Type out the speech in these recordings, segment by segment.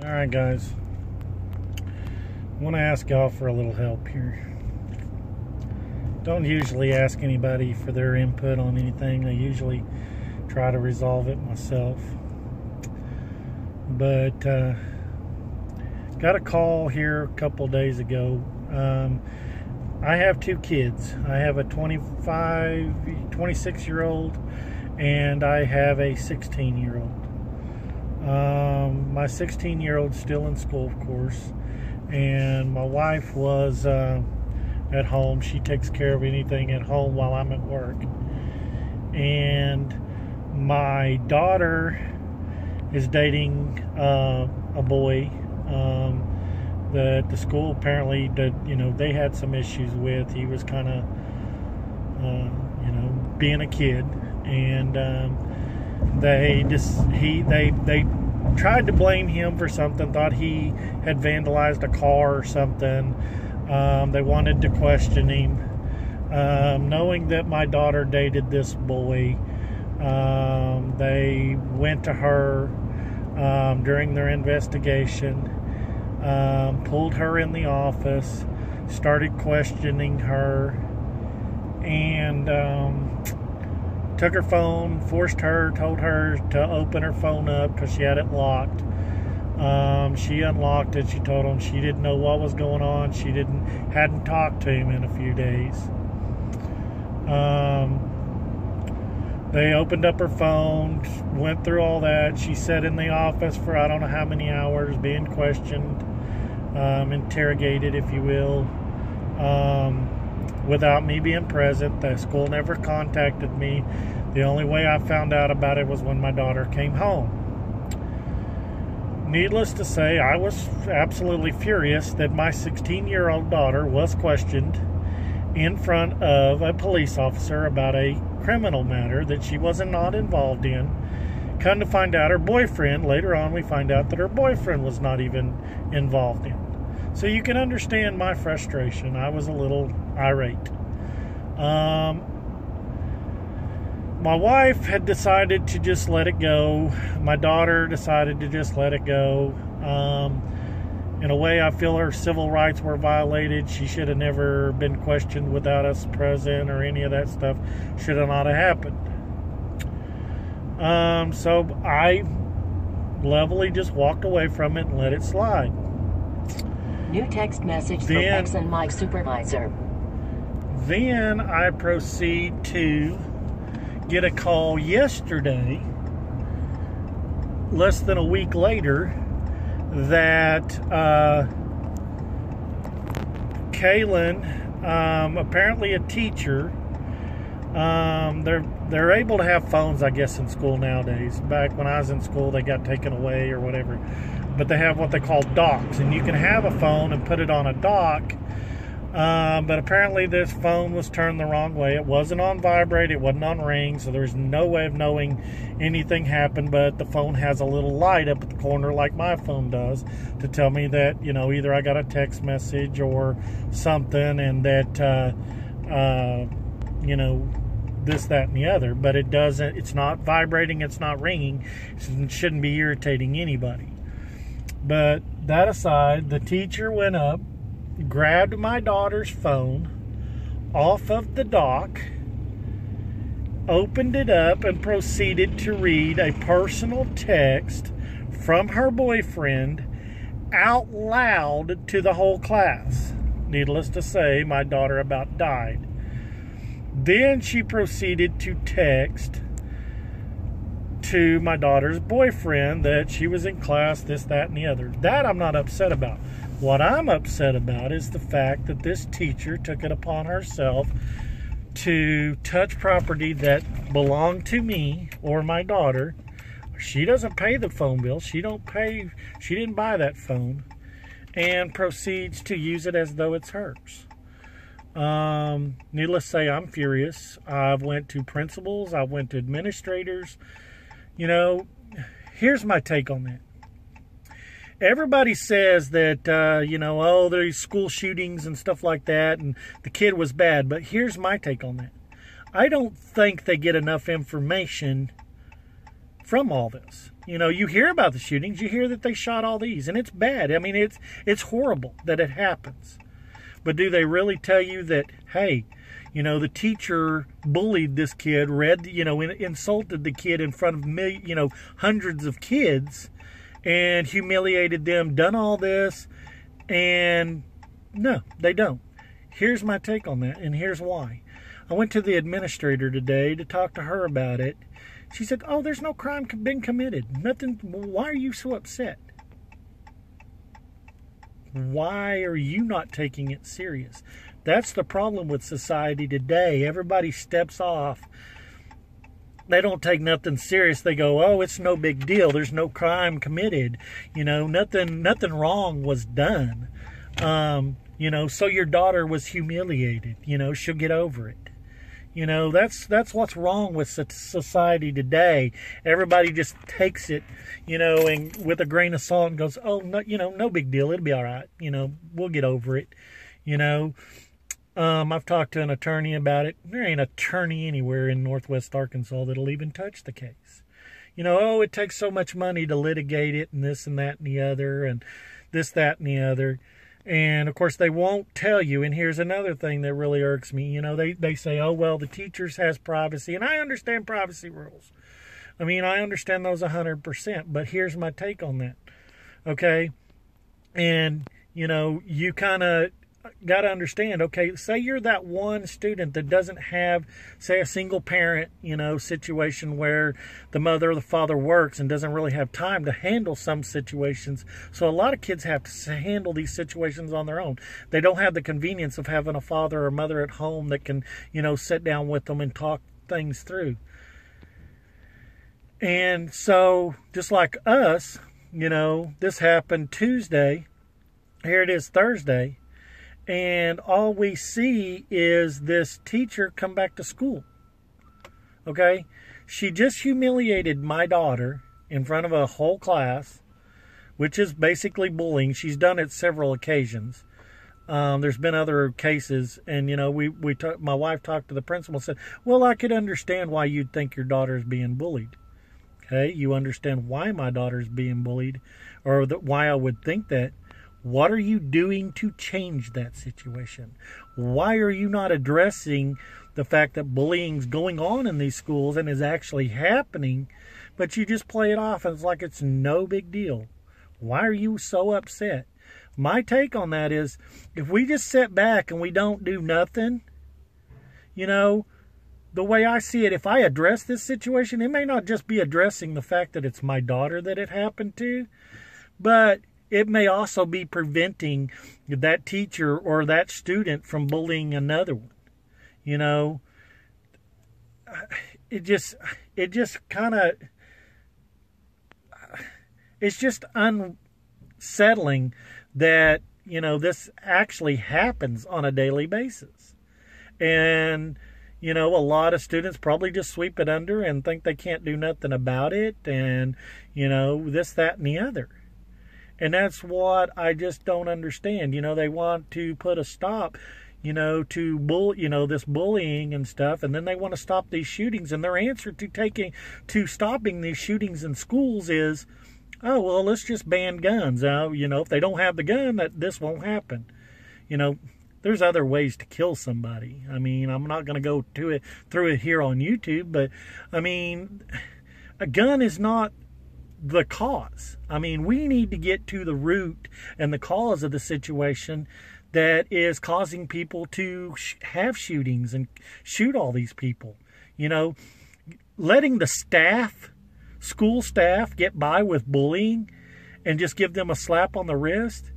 Alright guys, I want to ask y'all for a little help here. Don't usually ask anybody for their input on anything. I usually try to resolve it myself. But got a call here a couple days ago. I have two kids. I have a 26-year-old and I have a 16-year-old. My 16-year-old's still in school, of course, and my wife was at home. She takes care of anything at home while I'm at work. And my daughter is dating a boy that the school apparently did, they had some issues with. He was kind of, being a kid, and they tried to blame him for something, thought he had vandalized a car or something. They wanted to question him. Knowing that my daughter dated this boy, they went to her during their investigation, pulled her in the office, started questioning her, and took her phone, told her to open her phone up because she had it locked. She unlocked it. She told him she didn't know what was going on. She hadn't talked to him in a few days. They opened up her phone, went through all that. She sat in the office for I don't know how many hours being questioned, interrogated, if you will, without me being present. The school never contacted me. The only way I found out about it was when my daughter came home. Needless to say, I was absolutely furious that my 16-year-old daughter was questioned in front of a police officer about a criminal matter that she wasn't not involved in. Come to find out, her boyfriend, later on we find out that her boyfriend was not even involved in. So you can understand my frustration. I was a little irate. My wife had decided to just let it go. My daughter decided to just let it go. In a way, I feel her civil rights were violated. She should have never been questioned without us present, or any of that stuff should have not have happened. So I levelly just walked away from it and let it slide. New text message from X and my supervisor. Then I proceed to get a call yesterday, less than a week later, that Kaylin, apparently a teacher, they're able to have phones, I guess, in school nowadays. Back when I was in school, they got taken away or whatever. But they have what they call docks, and you can have a phone and put it on a dock. But apparently this phone was turned the wrong way. It wasn't on vibrate, it wasn't on ring, so there's no way of knowing anything happened. But the phone has a little light up at the corner like my phone does to tell me that, either I got a text message or something, and that this, that, and the other. But it's not vibrating, it's not ringing. It shouldn't be irritating anybody. But that aside, the teacher went up, grabbed my daughter's phone off of the dock, opened it up, and proceeded to read a personal text from her boyfriend out loud to the whole class. Needless to say, my daughter about died. Then she proceeded to text to my daughter's boyfriend that she was in class, this, that, and the other. That I'm not upset about. What I'm upset about is the fact that this teacher took it upon herself to touch property that belonged to me or my daughter. She doesn't pay the phone bill. She didn't buy that phone, and proceeds to use it as though it's hers. Needless to say, I'm furious. I've went to principals. I went to administrators. Here's my take on that. Everybody says that, there's school shootings and stuff like that, and the kid was bad. But here's my take on that. I don't think they get enough information from all this. You know, you hear about the shootings, you hear that they shot all these, and it's bad. I mean, it's horrible that it happens. But do they really tell you that, hey, you know, the teacher bullied this kid, insulted the kid in front of hundreds of kids, and humiliated them, done all this, and no, they don't. Here's my take on that, and here's why. I went to the administrator today to talk to her about it. She said, oh, there's no crime been committed. Nothing. Why are you so upset? Why are you not taking it serious? That's the problem with society today. Everybody steps off. They don't take nothing serious. They go, oh, it's no big deal. There's no crime committed. You know, nothing wrong was done. So your daughter was humiliated. You know, she'll get over it. You know, that's what's wrong with society today. Everybody just takes it, and with a grain of salt and goes, oh, no, no big deal. It'll be all right. We'll get over it. I've talked to an attorney about it. There ain't an attorney anywhere in Northwest Arkansas that'll even touch the case. Oh, it takes so much money to litigate it and this and that and the other and this, that, and the other. And, of course, they won't tell you. And here's another thing that really irks me. They say, oh, well, the teachers has privacy. And I understand privacy rules. I mean, I understand those 100%. But here's my take on that. Okay? And, you kind of got to understand, okay, say you're that one student that doesn't have, say, a single parent, situation where the mother or the father works and doesn't really have time to handle some situations. So a lot of kids have to handle these situations on their own. They don't have the convenience of having a father or mother at home that can, sit down with them and talk things through. And so just like us, this happened Tuesday. Here it is Thursday. And all we see is this teacher come back to school. Okay? She just humiliated my daughter in front of a whole class, which is basically bullying. She's done it several occasions. There's been other cases, and, my wife talked to the principal and said, well, I could understand why you'd think your daughter is being bullied. Okay? You understand why my daughter is being bullied, or why I would think that. What are you doing to change that situation? Why are you not addressing the fact that bullying's going on in these schools and is actually happening, but you just play it off and it's like it's no big deal? Why are you so upset? My take on that is, if we just sit back and we don't do nothing, the way I see it, if I address this situation, it may not just be addressing the fact that it's my daughter that it happened to, but it may also be preventing that teacher or that student from bullying another one. It just kind of, it's just unsettling that, this actually happens on a daily basis. And, a lot of students probably just sweep it under and think they can't do nothing about it. And, this, that, and the other. And that's what I just don't understand. They want to put a stop, to this bullying and stuff, and then they want to stop these shootings. And their answer to stopping these shootings in schools is, oh, well, let's just ban guns. If they don't have the gun, this won't happen. There's other ways to kill somebody. I mean, I'm not going to go through it here on YouTube, but I mean, a gun is not the cause. I mean, we need to get to the root and the cause of the situation that is causing people to have shootings and shoot all these people. Letting the school staff get by with bullying and just give them a slap on the wrist.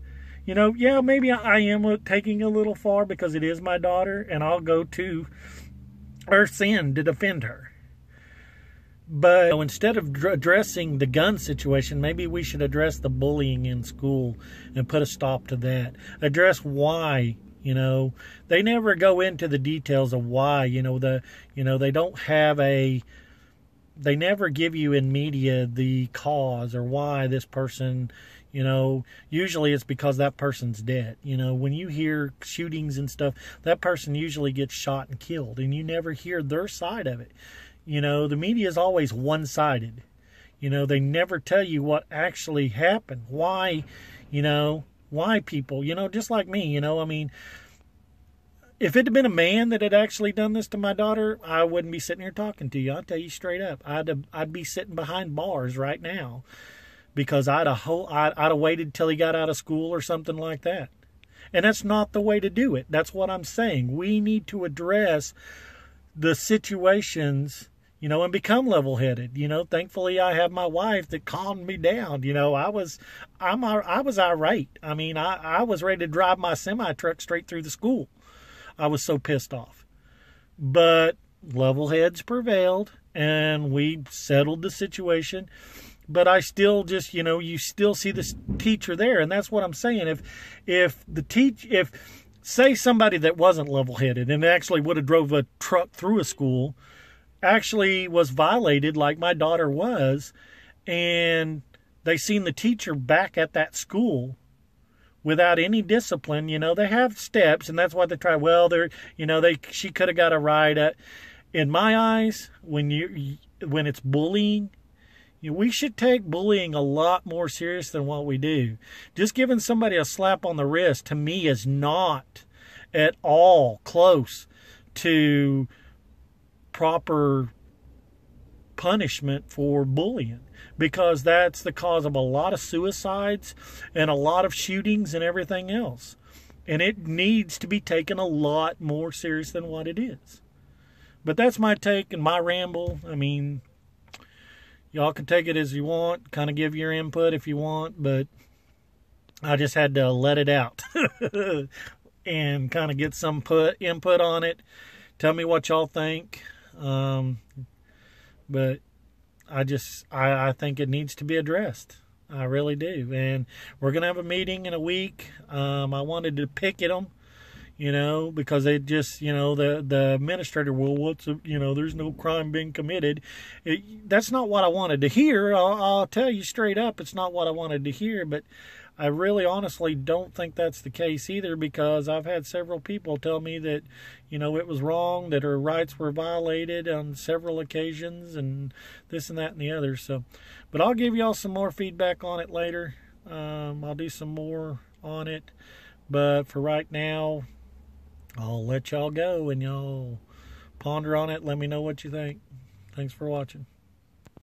Yeah, maybe I am taking a little far because it is my daughter and I'll go to earth's end to defend her. But instead of addressing the gun situation, maybe we should address the bullying in school and put a stop to that. Address why, they never go into the details of why, they don't have they never give you in media the cause or why this person, usually it's because that person's dead. When you hear shootings and stuff, that person usually gets shot and killed, and you never hear their side of it. The media is always one-sided. You know, they never tell you what actually happened. Why, why people, just like me, I mean, if it had been a man that had actually done this to my daughter, I wouldn't be sitting here talking to you. I'll tell you straight up. I'd be sitting behind bars right now because I'd have waited till he got out of school or something like that. And that's not the way to do it. That's what I'm saying. We need to address the situations, and become level-headed. Thankfully I have my wife that calmed me down. I was irate. I mean, I was ready to drive my semi-truck straight through the school. I was so pissed off. But level heads prevailed, and we settled the situation. But I still just, you still see the teacher there, and that's what I'm saying. If say somebody that wasn't level-headed and actually would have drove a truck through a school actually was violated like my daughter was, and they seen the teacher back at that school without any discipline, they have steps, and that's why they try. Well, she could have got a ride. In my eyes, when it's bullying, we should take bullying a lot more serious than what we do. Just giving somebody a slap on the wrist, to me, is not at all close to proper punishment for bullying, because that's the cause of a lot of suicides and a lot of shootings and everything else. And it needs to be taken a lot more serious than what it is. But that's my take and my ramble. I mean, y'all can take it as you want, kind of give your input if you want, but I just had to let it out and kind of get some input on it. Tell me what y'all think. But I think it needs to be addressed. I really do. And we're going to have a meeting in a week. I wanted to picket them, because they just, the administrator, there's no crime being committed. That's not what I wanted to hear. I'll tell you straight up, it's not what I wanted to hear, but I really honestly don't think that's the case either, because I've had several people tell me that, it was wrong, that her rights were violated on several occasions, and this and that and the other. So, but I'll give y'all some more feedback on it later. I'll do some more on it, but for right now, I'll let y'all go and y'all ponder on it. Let me know what you think. Thanks for watching.